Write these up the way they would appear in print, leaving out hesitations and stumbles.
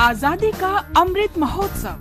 आजादी का अमृत महोत्सव।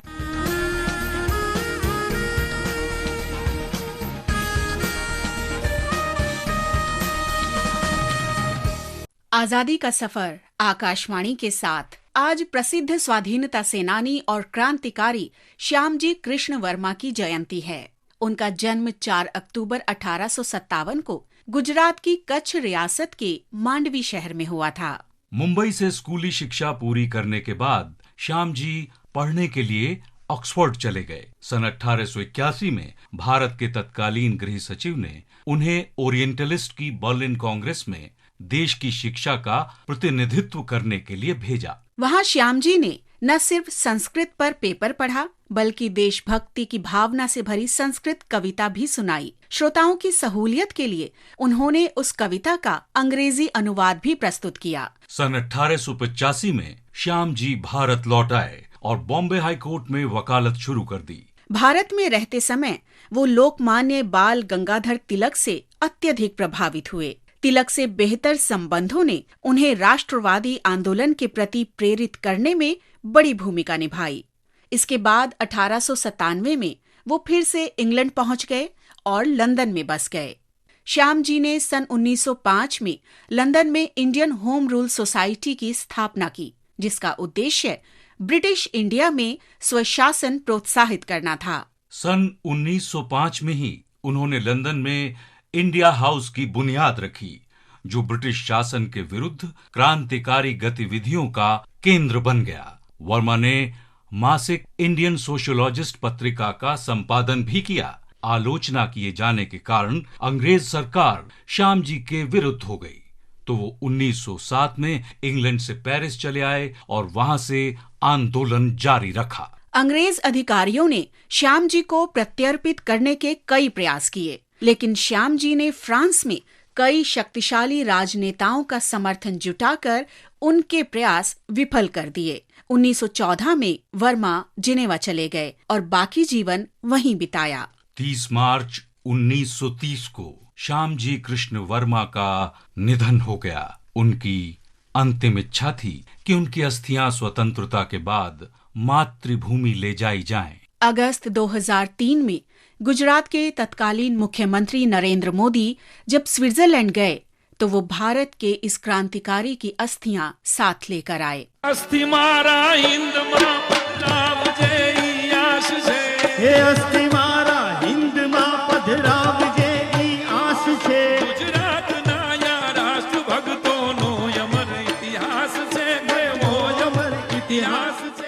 आजादी का सफर आकाशवाणी के साथ आज प्रसिद्ध स्वाधीनता सेनानी और क्रांतिकारी श्यामजी कृष्ण वर्मा की जयंती है। उनका जन्म 4 अक्टूबर 1857 को गुजरात की कच्छ रियासत के मांडवी शहर में हुआ था। मुंबई से स्कूली शिक्षा पूरी करने के बाद श्यामजी पढ़ने के लिए ऑक्सफोर्ड चले गए। सन 1881 में भारत के तत्कालीन गृह सचिव ने उन्हें ओरिएंटलिस्ट की बर्लिन कांग्रेस में देश की शिक्षा का प्रतिनिधित्व करने के लिए भेजा। वहाँ श्यामजी ने न सिर्फ संस्कृत पर पेपर पढ़ा बल्कि देशभक्ति की भावना से भरी संस्कृत कविता भी सुनाई। श्रोताओं की सहूलियत के लिए उन्होंने उस कविता का अंग्रेजी अनुवाद भी प्रस्तुत किया। सन 1885 में श्यामजी भारत लौट आए और बॉम्बे हाई कोर्ट में वकालत शुरू कर दी। भारत में रहते समय वो लोकमान्य बाल गंगाधर तिलक से अत्यधिक प्रभावित हुए। तिलक से बेहतर संबंधों ने उन्हें राष्ट्रवादी आंदोलन के प्रति प्रेरित करने में बड़ी भूमिका निभाई। इसके बाद 1897 में वो फिर से इंग्लैंड पहुंच गए और लंदन में बस गए। श्यामजी ने सन 1905 में लंदन में इंडियन होम रूल सोसाइटी की स्थापना की, जिसका उद्देश्य ब्रिटिश इंडिया में स्वशासन प्रोत्साहित करना था। सन 1905 में ही उन्होंने लंदन में इंडिया हाउस की बुनियाद रखी, जो ब्रिटिश शासन के विरुद्ध क्रांतिकारी गतिविधियों का केंद्र बन गया। वर्मा ने मासिक इंडियन सोशियोलॉजिस्ट पत्रिका का संपादन भी किया। आलोचना किए जाने के कारण अंग्रेज सरकार श्यामजी के विरुद्ध हो गई, तो वो 1907 में इंग्लैंड से पेरिस चले आए और वहां से आंदोलन जारी रखा। अंग्रेज अधिकारियों ने श्यामजी को प्रत्यर्पित करने के कई प्रयास किए, लेकिन श्यामजी ने फ्रांस में कई शक्तिशाली राजनेताओं का समर्थन जुटाकर उनके प्रयास विफल कर दिए। 1914 में वर्मा जिनेवा चले गए और बाकी जीवन वहीं बिताया। 30 मार्च 1930 को श्यामजी कृष्ण वर्मा का निधन हो गया। उनकी अंतिम इच्छा थी कि उनकी अस्थियां स्वतंत्रता के बाद मातृभूमि ले जाई जाएं। अगस्त 2003 में गुजरात के तत्कालीन मुख्यमंत्री नरेंद्र मोदी जब स्विट्जरलैंड गए तो वो भारत के इस क्रांतिकारी की अस्थियां साथ लेकर आए। अस्थि मारा हिंद मां पधराव जे आस से, हे अस्थि मारा हिंद मां पधराव जे आस से, गुजरात नाया राष्ट्र भक्तों नो अमर इतिहास से, वो अमर इतिहास से।